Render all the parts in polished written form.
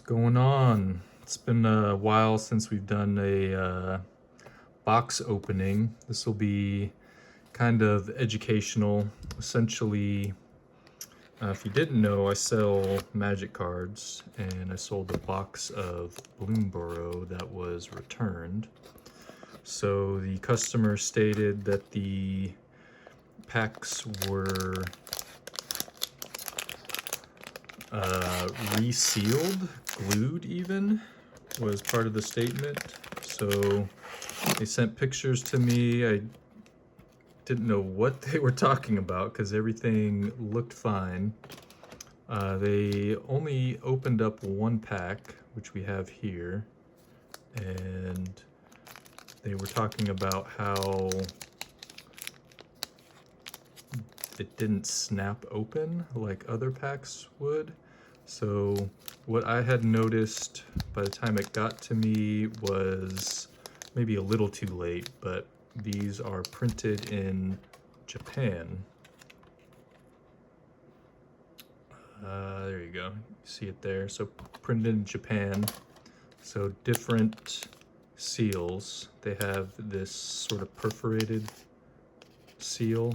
What's going on? It's been a while since we've done a box opening. This will be kind of educational. Essentially, if you didn't know, I sell magic cards, and I sold a box of Bloomburrow that was returned. So the customer stated that the packs were resealed, glued even, was part of the statement. So they sent pictures to me. I didn't know what they were talking about because everything looked fine. They only opened up one pack, which we have here, and they were talking about how it didn't snap open like other packs would. So what I had noticed by the time it got to me was maybe a little too late, but these are printed in Japan. There you go, you see it there. So printed in Japan. So different seals. They have this sort of perforated seal.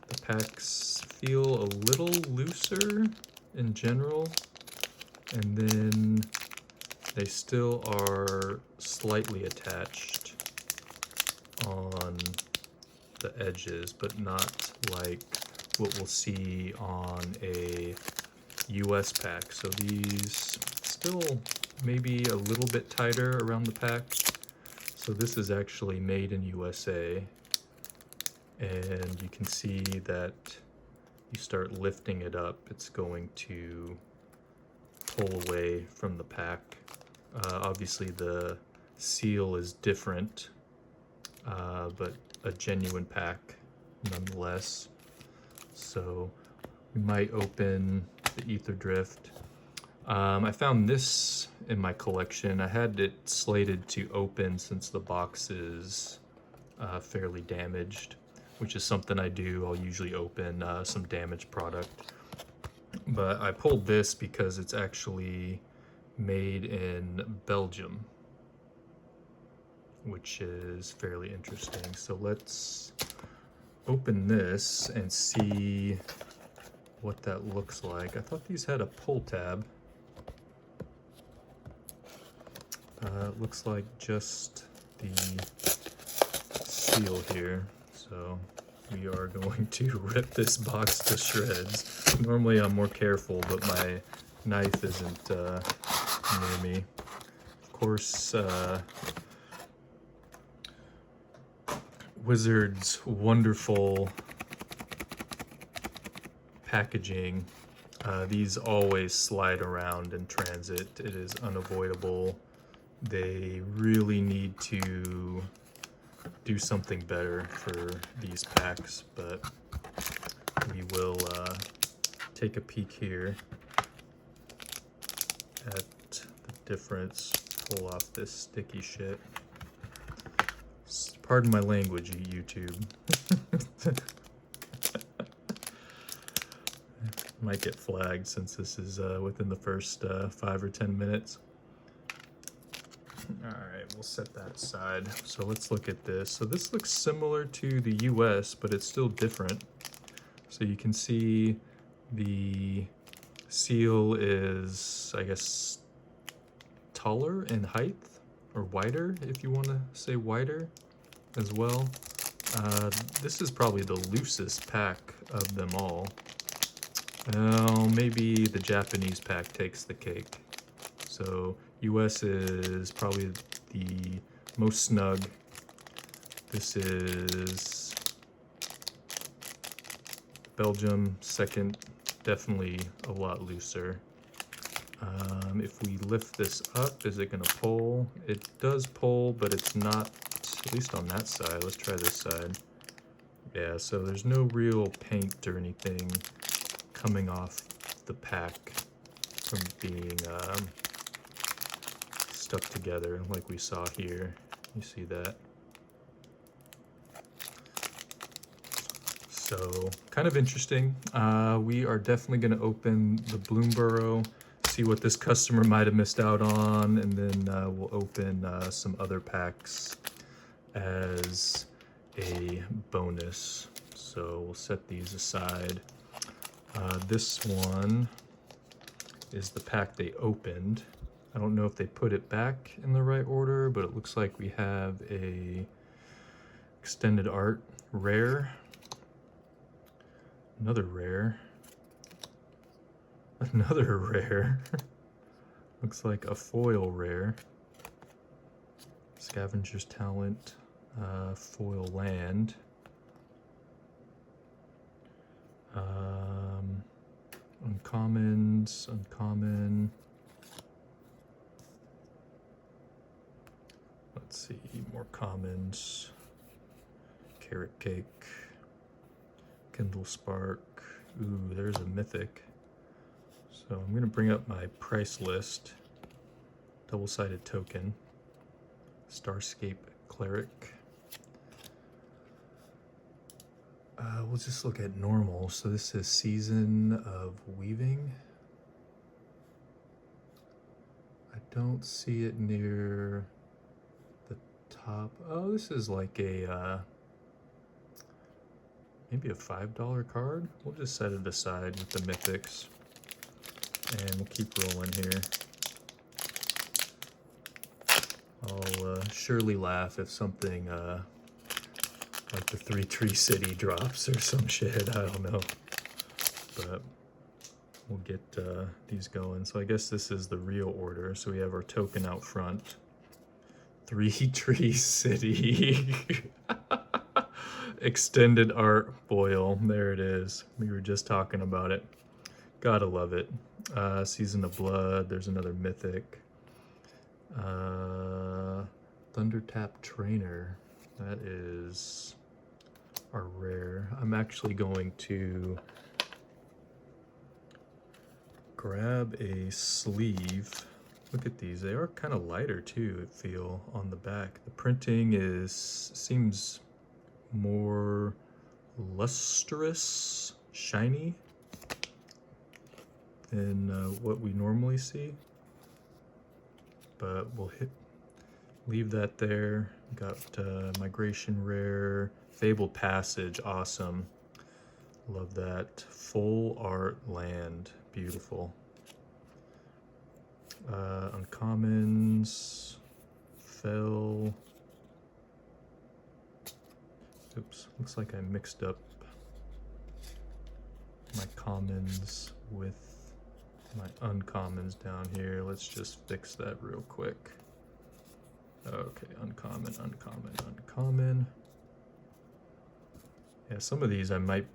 The packs feel a little looser in general, and then they still are slightly attached on the edges, but not like what we'll see on a US pack. So these still maybe a little bit tighter around the pack. So this is actually made in USA. And you can see that you start lifting it up, it's going to pull away from the pack. Obviously the seal is different, but a genuine pack nonetheless. So we might open the Aetherdrift. I found this in my collection. I had it slated to open since the box is fairly damaged, which is something I do. I'll usually open some damaged product. But I pulled this because it's actually made in Belgium, which is fairly interesting. So let's open this and see what that looks like. I thought these had a pull tab. It looks like just the seal here. So we are going to rip this box to shreds. Normally I'm more careful, but my knife isn't near me. Of course, Wizards' wonderful packaging. These always slide around in transit. It is unavoidable. They really need to do something better for these packs, but we will take a peek here at the difference. Pull off this sticky shit. Pardon my language, YouTube. Might get flagged since this is within the first 5 or 10 minutes. Alright, we'll set that aside. So let's look at this. So this looks similar to the US, but it's still different. So you can see the seal is, I guess, taller in height, or wider, if you want to say wider as well. This is probably the loosest pack of them all. Well, maybe the Japanese pack takes the cake. So US is probably the most snug. This is Belgium, second, definitely a lot looser. If we lift this up, is it gonna pull? It does pull, but it's not, at least on that side. Let's try this side. Yeah, so there's no real paint or anything coming off the pack from being stuck together like we saw here. You see that? So kind of interesting. We are definitely going to open the Bloomburrow, see what this customer might have missed out on, and then we'll open some other packs as a bonus. So we'll set these aside. This one is the pack they opened. I don't know if they put it back in the right order, but it looks like we have a extended art rare, another rare, another rare, looks like a foil rare, Scavenger's Talent, foil land, uncommons, uncommon. Let's see, more commons. Carrot cake, Kindle Spark. Ooh, there's a mythic. So I'm gonna bring up my price list. Double-sided token. Starscape Cleric. We'll just look at normal. So this is Season of Weaving. I don't see it near the top. Oh, this is like a maybe a $5 card. We'll just set it aside with the Mythics, and we'll keep rolling here. I'll surely laugh if something like the 3-Tree City drops or some shit, I don't know. But we'll get these going. So I guess this is the real order. So we have our token out front. 3-Tree City. Extended art foil. There it is. We were just talking about it. Gotta love it. Season of Blood. There's another mythic. Thundertap Trainer. That is our rare. I'm actually going to grab a sleeve. Look at these. They are kind of lighter too, I feel, on the back. The printing seems more lustrous, shiny than what we normally see. But we'll leave that there. Got Migration Rare, Fabled Passage, awesome. Love that. Full art land, beautiful. Uncommons, Fell. Oops, looks like I mixed up my commons with my uncommons down here. Let's just fix that real quick. Okay, uncommon, uncommon, uncommon. Yeah, some of these I might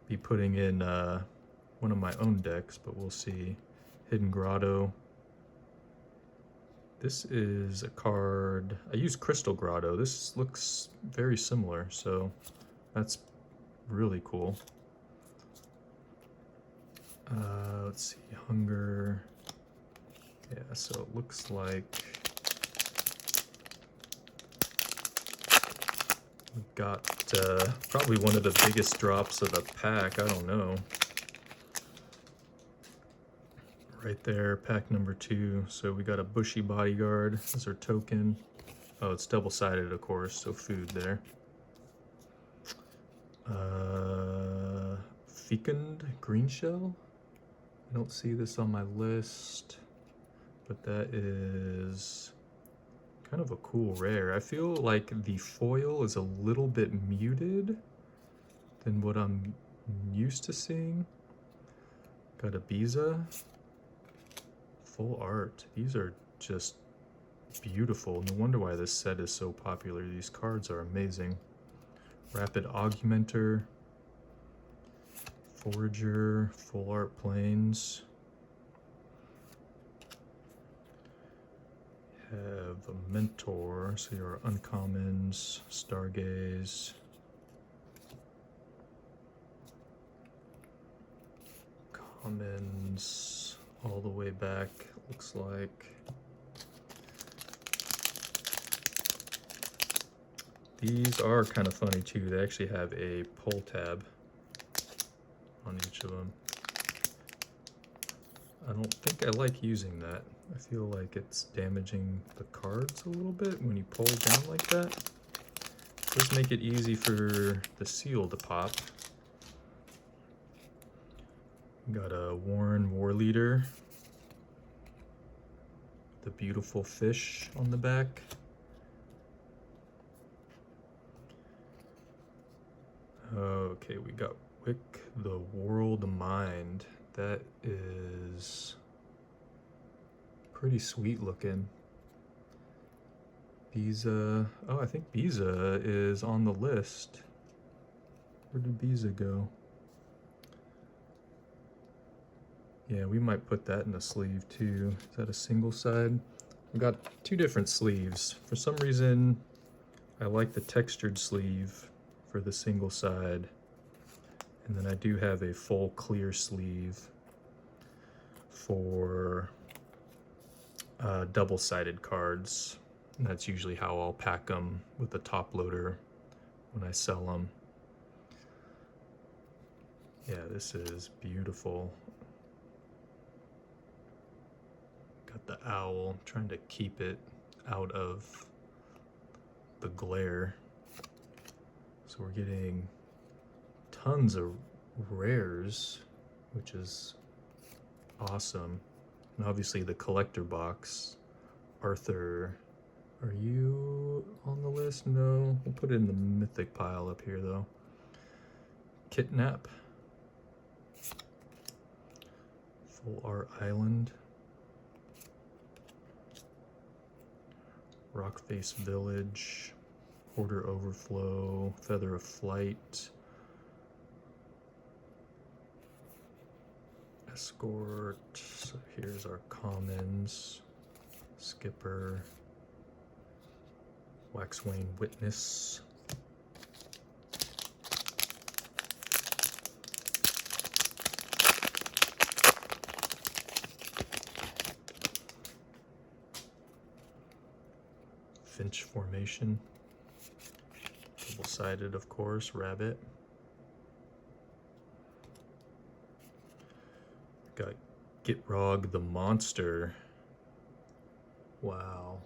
be putting in one of my own decks, but we'll see. Hidden Grotto. This is a card. I use Crystal Grotto. This looks very similar, so that's really cool. Let's see, Hunger. Yeah, so it looks like we got probably one of the biggest drops of the pack. I don't know. Right there, pack number 2. So we got a Bushy Bodyguard as our token. Oh, it's double-sided, of course, so food there. Fecund Green Shell. I don't see this on my list, but that is kind of a cool rare. I feel like the foil is a little bit muted than what I'm used to seeing. Got a Biza. Full art. These are just beautiful. No wonder why this set is so popular. These cards are amazing. Rapid Augmenter. Forager. Full art planes. Have a Mentor. So your uncommons. Stargaze. Commons. All the way back, looks like. These are kind of funny too. They actually have a pull tab on each of them. I don't think I like using that. I feel like it's damaging the cards a little bit when you pull down like that. It does make it easy for the seal to pop. Got a Warren War Leader. The beautiful fish on the back. Okay, we got Wick the World Mind. That is pretty sweet looking. Biza, oh, I think Biza is on the list. Where did Biza go? Yeah, we might put that in a sleeve too. Is that a single side? I've got two different sleeves. For some reason, I like the textured sleeve for the single side. And then I do have a full clear sleeve for double-sided cards. And that's usually how I'll pack them with the top loader when I sell them. Yeah, this is beautiful. Got the owl, I'm trying to keep it out of the glare. So we're getting tons of rares, which is awesome. And obviously the collector box. Arthur, are you on the list? No, we'll put it in the mythic pile up here though. Kidnap. Full Art Island. Rockface Village. Order Overflow. Feather of Flight. Escort. So here's our commons. Skipper. Waxwayne Witness. Finch Formation. Double-sided, of course. Rabbit. Got Gitrog the Monster. Wow.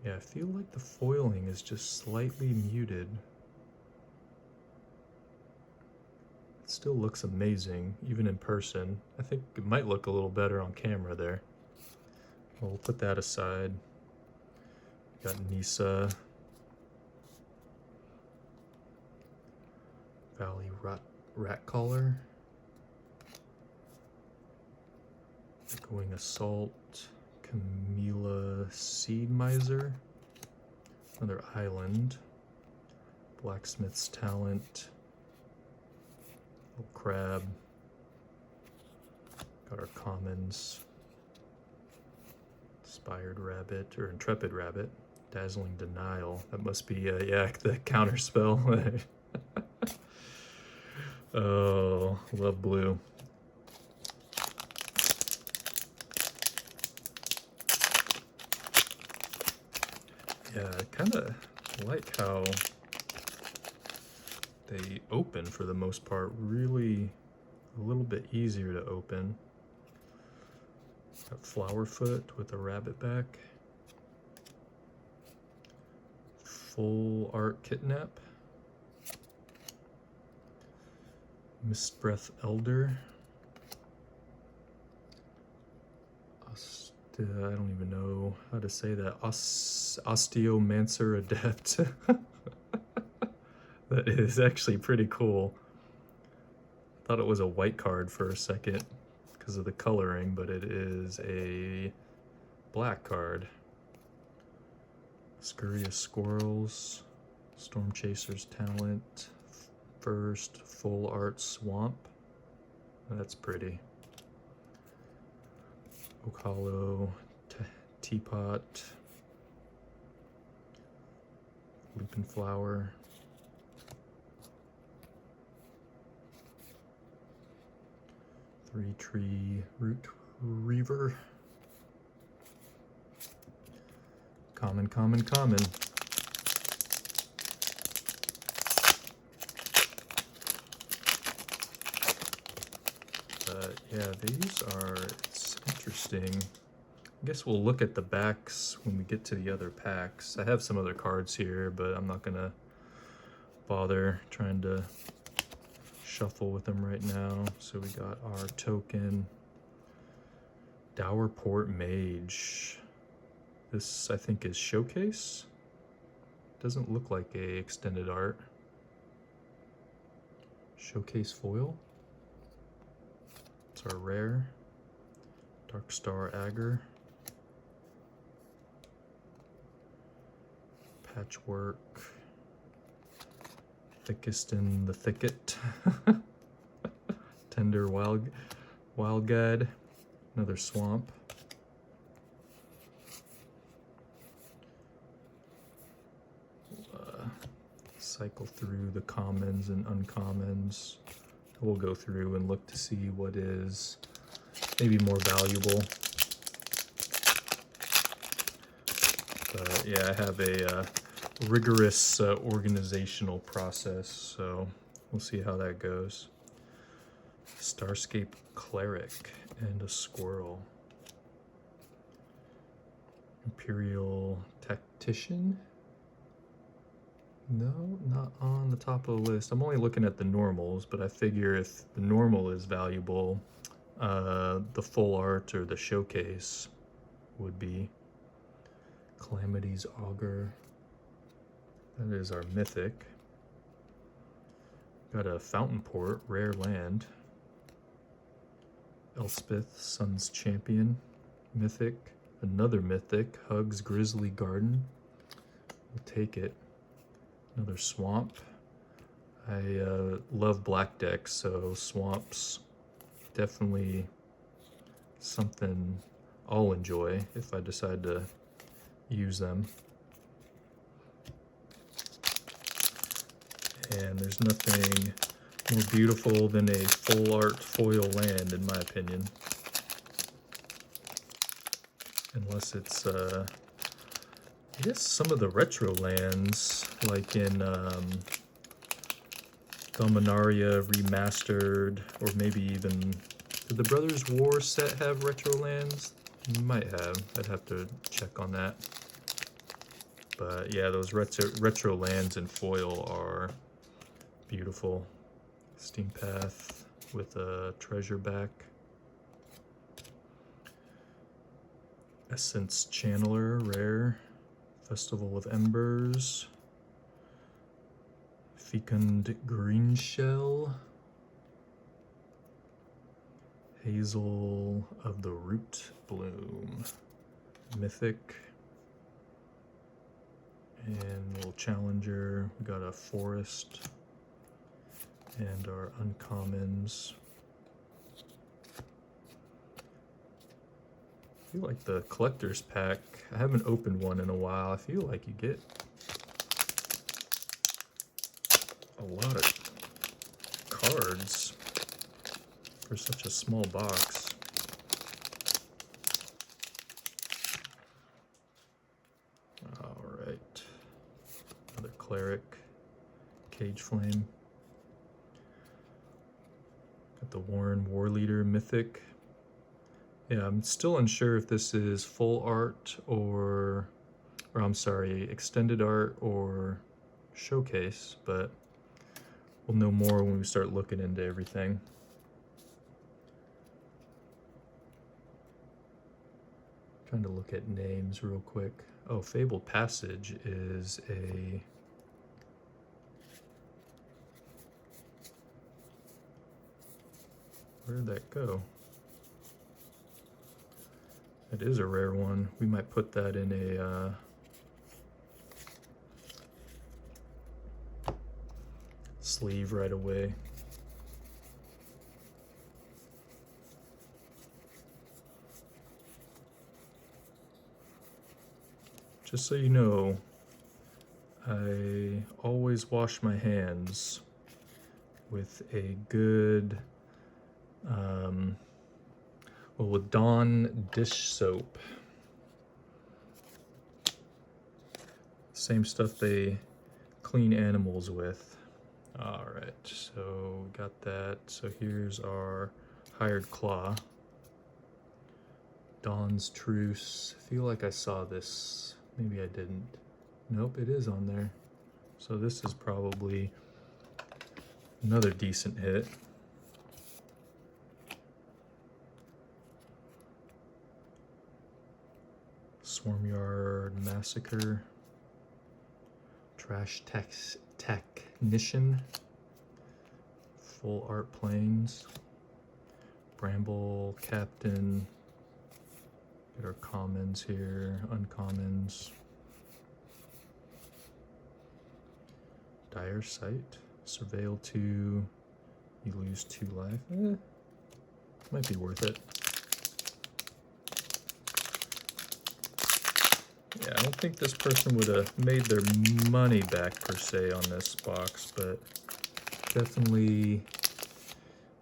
Yeah, I feel like the foiling is just slightly muted. It still looks amazing, even in person. I think it might look a little better on camera there. We'll put that aside. Got Nisa. Valley Rat Collar. Echoing Assault. Camila Seed Miser. Another island. Blacksmith's Talent. Little Crab. Got our commons. Inspired Rabbit, or Intrepid Rabbit. Dazzling Denial. That must be, yeah, the counter spell. Oh, love blue. Yeah, I kind of like how they open for the most part. Really a little bit easier to open. Got Flowerfoot with a rabbit back. Full Art Kidnap. Mistbreath Elder. I don't even know how to say that. Osteomancer Adept. That is actually pretty cool. Thought it was a white card for a second because of the coloring, but it is a black card. Scurrious Squirrels. Storm Chaser's Talent. First Full Art Swamp. That's pretty. Oak Hollow, Teapot, Leaping Flower, Three Tree Root Reaver, common. But yeah, it's interesting. I guess we'll look at the backs when we get to the other packs. I have some other cards here, but I'm not gonna bother trying to shuffle with them right now. So we got our token, Dowerport Mage. This I think is Showcase. Doesn't look like a extended art. Showcase foil. It's our rare. Darkstar Agar. Patchwork. Thickest in the Thicket. Tender Wild Guide. Another Swamp. Cycle through the commons and uncommons. We'll go through and look to see what is maybe more valuable. But yeah, I have a rigorous organizational process, so we'll see how that goes. Starscape Cleric and a Squirrel. Imperial Tactician. No, not on the top of the list. I'm only looking at the normals, but I figure if the normal is valuable, the full art or the showcase would be. Calamity's Augur. That is our mythic. Got a Fountain Port, rare land. Elspeth, Sun's Champion, mythic. Another mythic, Hugs Grizzly Garden. We'll take it. Another swamp. I love black decks, so swamps definitely something I'll enjoy if I decide to use them. And there's nothing more beautiful than a full art foil land, in my opinion. Unless it's I guess some of the retro lands, like in Dominaria Remastered, or maybe even, did the Brothers War set have retro lands? Might have. I'd have to check on that. But yeah, those retro lands in foil are beautiful. Steam Path with a treasure back. Essence Channeler, rare. Festival of Embers. Fecund Greenshell. Hazel of the Root Bloom. Mythic. And little challenger. We got a forest. And our uncommons. I feel like the collector's pack, I haven't opened one in a while. I feel like you get a lot of cards for such a small box. All right, another Cleric, Cage Flame. Got the Warren Warleader mythic. Yeah, I'm still unsure if this is full art or I'm sorry, extended art or showcase, but we'll know more when we start looking into everything. Trying to look at names real quick. Oh, Fabled Passage is a... Where did that go? It is a rare one. We might put that in a sleeve right away. Just so you know, I always wash my hands with a good with Dawn dish soap. Same stuff they clean animals with. All right, so we got that. So here's our Hired Claw. Dawn's Truce. I feel like I saw this. Maybe I didn't. Nope, it is on there. So this is probably another decent hit. Swarmyard Massacre. Trash Technician. Full Art Planes. Bramble Captain. Get our commons here, uncommons. Dire Sight. Surveil 2. You lose 2 life. Might be worth it. Yeah, I don't think this person would have made their money back per se on this box, but definitely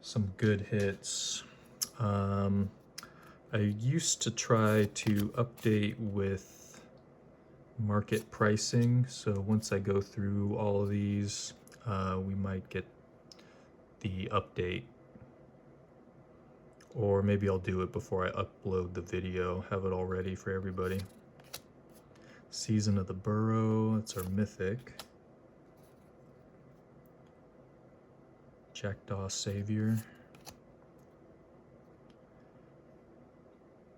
some good hits. I used to try to update with market pricing, so once I go through all of these, we might get the update, or maybe I'll do it before I upload the video, have it all ready for everybody. Season of the Burrow, that's our mythic. Jackdaw Savior.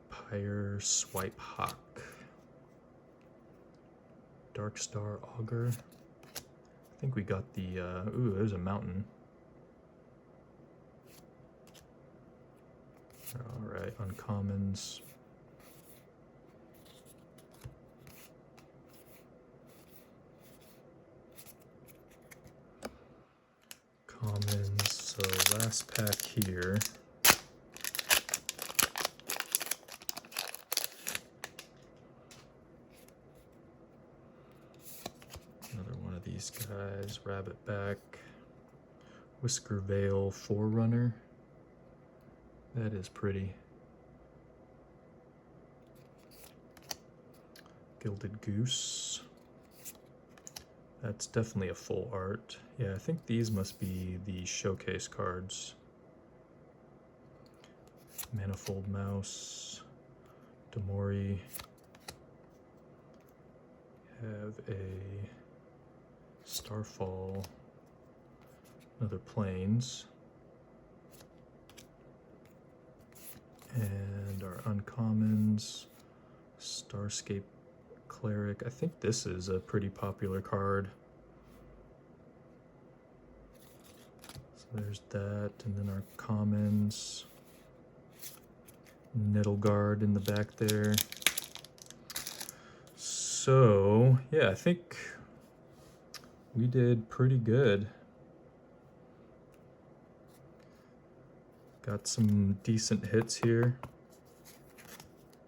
Pyre Swipe Hawk. Darkstar Augur. I think we got the, ooh, there's a mountain. Alright, uncommons. Commons, so last pack here. Another one of these guys, Rabbitback, Whisker Veil Forerunner. That is pretty. Gilded Goose. That's definitely a full art. Yeah, I think these must be the showcase cards. Manifold Mouse. Demori. Have a Starfall. Another Plains. And our uncommons. Starscape Cleric. I think this is a pretty popular card. So there's that, and then our commons. Nidleguard in the back there. So, yeah, I think we did pretty good. Got some decent hits here.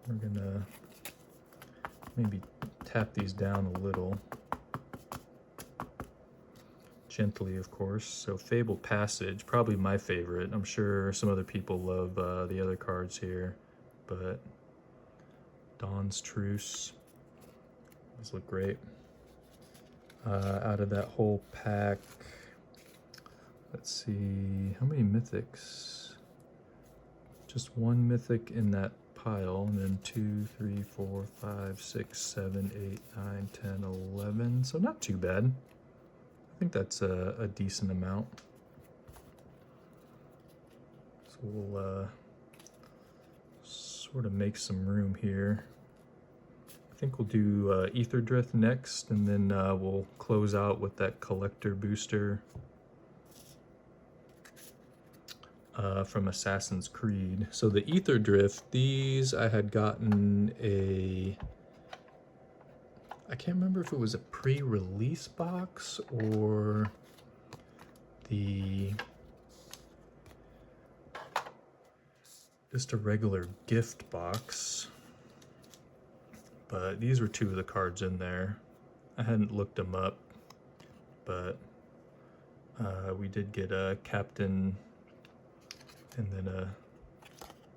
We're gonna maybe tap these down a little. Gently, of course. So Fabled Passage, probably my favorite. I'm sure some other people love the other cards here, but Dawn's Truce. These look great. Out of that whole pack, let's see, how many mythics? Just one mythic in that pile, and then 2, 3, 4, 5, 6, 7, 8, 9, 10, 11. So not too bad. I think that's a decent amount. So we'll sort of make some room here. I think we'll do Aetherdrift next, and then we'll close out with that collector booster from Assassin's Creed. So the Aetherdrift, these I had gotten I can't remember if it was a pre-release box or just a regular gift box. But these were 2 of the cards in there. I hadn't looked them up, but we did get a captain and then a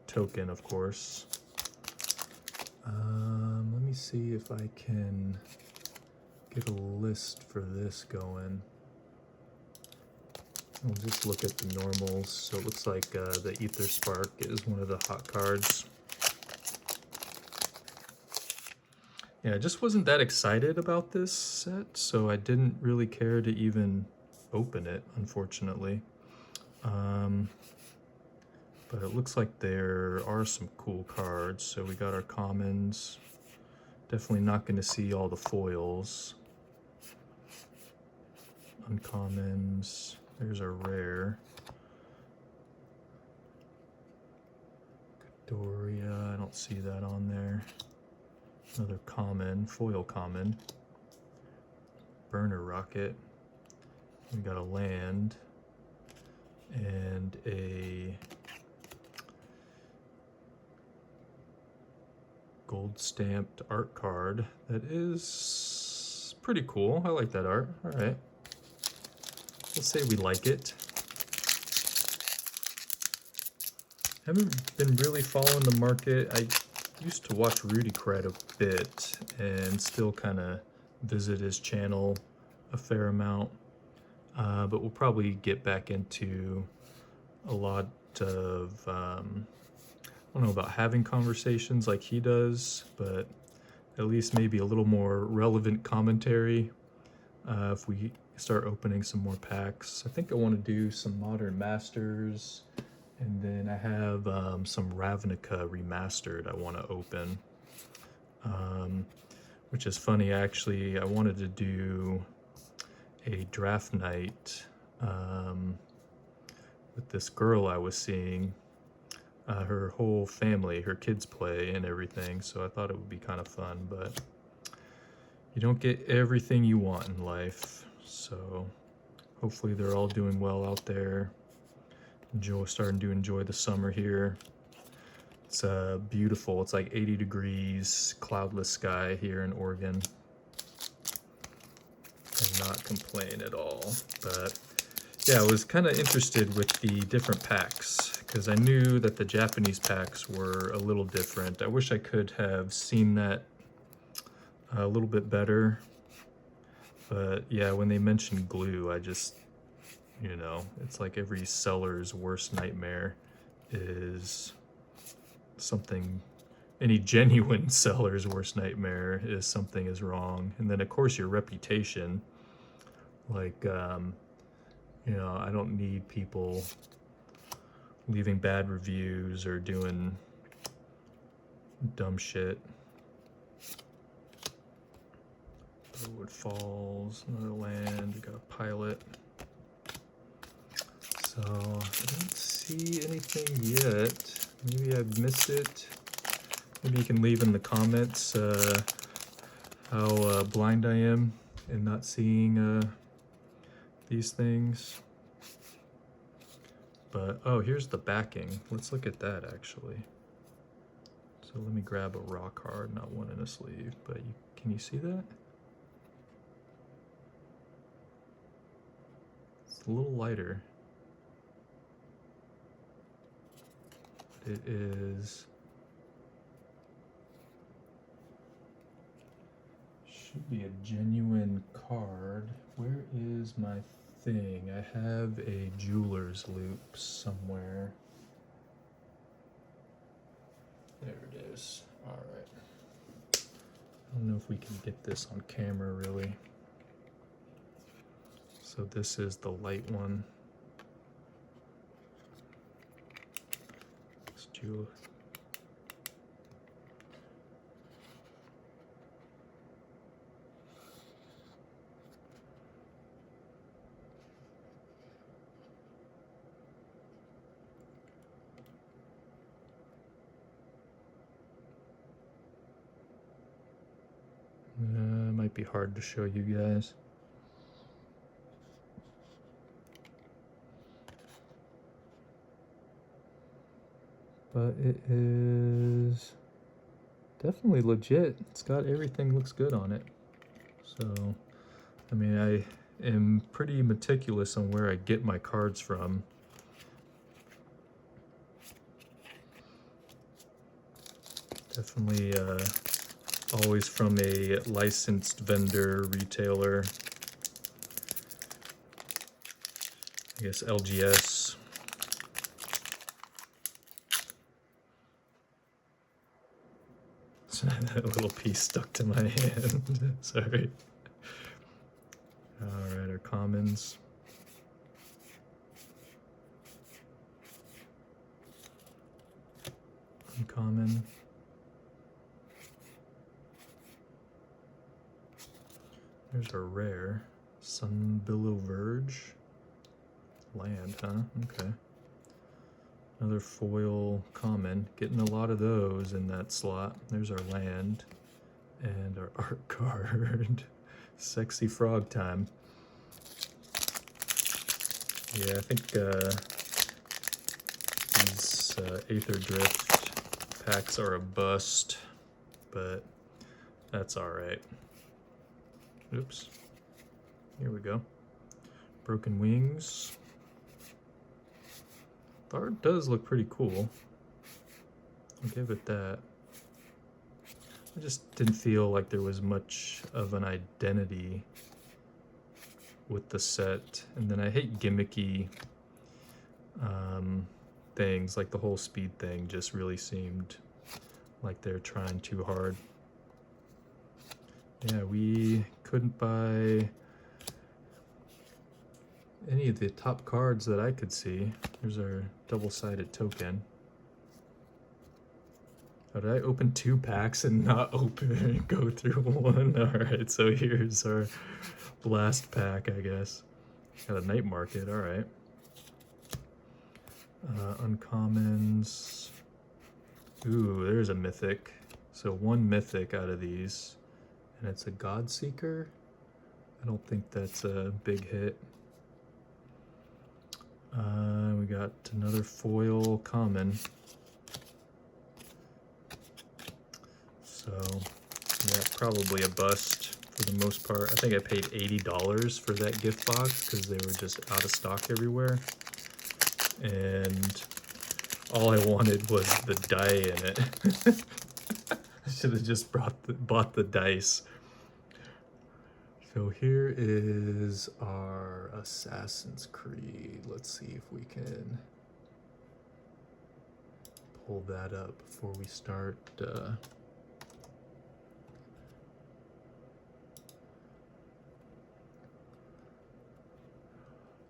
token, of course. Let me see if I can get a list for this going. We'll just look at the normals. So it looks like the Ether Spark is one of the hot cards. Yeah, I just wasn't that excited about this set, so I didn't really care to even open it, unfortunately. But it looks like there are some cool cards. So we got our commons. Definitely not going to see all the foils. Uncommons. There's our rare. Doria, I don't see that on there. Another common, foil common. Burner rocket. We got a land and a gold stamped art card that is pretty cool. I like that art. All right. We'll say we like it. Haven't been really following the market. I used to watch Rudy quite a bit and still kind of visit his channel a fair amount. But we'll probably get back into a lot of, I don't know about having conversations like he does, but at least maybe a little more relevant commentary if we start opening some more packs. I think I want to do some Modern Masters, and then I have some Ravnica Remastered I want to open, which is funny. Actually, I wanted to do a draft night with this girl I was seeing. Her whole family, her kids play and everything, so I thought it would be kind of fun, but you don't get everything you want in life. So hopefully they're all doing well out there. Starting to enjoy the summer here. It's beautiful. It's like 80 degrees, cloudless sky here in Oregon. Cannot complain at all. But yeah, I was kind of interested with the different packs because I knew that the Japanese packs were a little different. I wish I could have seen that a little bit better. But yeah, when they mentioned glue, I just, you know, it's like every seller's worst nightmare is something, any genuine seller's worst nightmare is something is wrong. And then of course your reputation, like, you know, I don't need people leaving bad reviews or doing dumb shit. Wood Falls, another land, we got a pilot. So I don't see anything yet. Maybe I've missed it. Maybe you can leave in the comments how blind I am in not seeing these things. But oh, here's the backing. Let's look at that actually. So let me grab a raw card, not one in a sleeve. But can you see that? It's a little lighter. It is, should be a genuine card. Where is my thing? I have a jeweler's loop somewhere. There it is. All right. I don't know if we can get this on camera really. So this is the light one. It's jeweler. Might be hard to show you guys. But it is definitely legit. It's got everything, looks good on it. So, I mean, I am pretty meticulous on where I get my cards from. Definitely always from a licensed vendor, retailer. guess LGS. That little piece stuck to my hand. Sorry. Alright, our commons. Uncommon. There's our rare. Sunbillow Verge. Land, huh? Okay. Another foil common. Getting a lot of those in that slot. There's our land. And our art card. Sexy frog time. Yeah, I think these Aetherdrift packs are a bust, but that's alright. Oops. Here we go. Broken Wings. The art does look pretty cool. I'll give it that. I just didn't feel like there was much of an identity with the set. And then I hate gimmicky things, like the whole speed thing just really seemed like they're trying too hard. Yeah, we couldn't buy any of the top cards that I could see. Here's our double-sided token. Oh, did I open 2 packs and not go through one? Alright, so here's our last pack, I guess. Got a night market, alright. Uncommons. Ooh, there's a mythic. So 1 mythic out of these. And it's a Godseeker. I don't think that's a big hit. We got another foil common. So, yeah, probably a bust for the most part. I think I paid $80 for that gift box because they were just out of stock everywhere. And all I wanted was the die in it. I should have just bought the dice. So here is our Assassin's Creed. Let's see if we can pull that up before we start.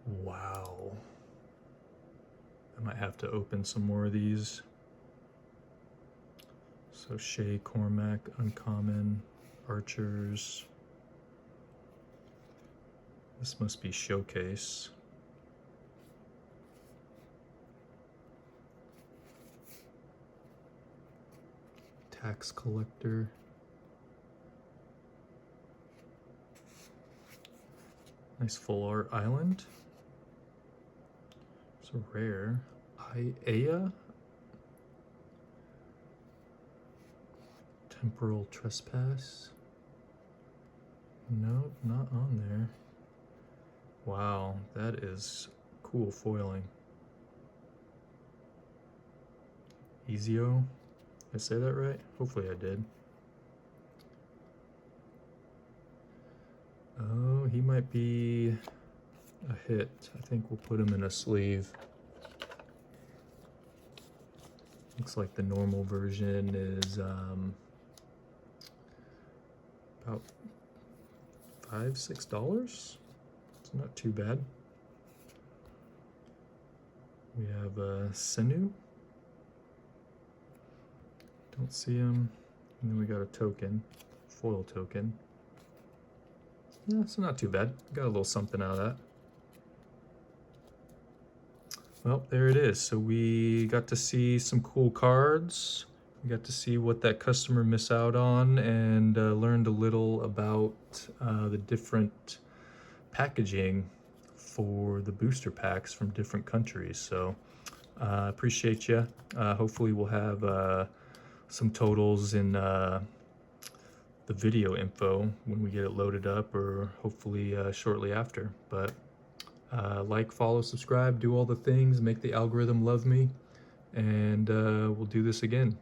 Wow. I might have to open some more of these. So Shay Cormac, Uncommon, Archers. This must be Showcase. Tax Collector. Nice full art island. So rare. Aya? Temporal Trespass. No, not on there. Wow, that is cool foiling. Ezio? Did I say that right? Hopefully I did. Oh, he might be a hit. I think we'll put him in a sleeve. Looks like the normal version is about $5–6. It's not too bad. We have Senu. Don't see him. And then we got a token, foil token. Yeah, so not too bad. Got a little something out of that. Well, there it is. So we got to see some cool cards. We got to see what that customer missed out on, and learned a little about the different packaging for the booster packs from different countries. So appreciate you. Hopefully we'll have some totals in the video info when we get it loaded up, or hopefully shortly after. But like, follow, subscribe, do all the things, make the algorithm love me, and we'll do this again.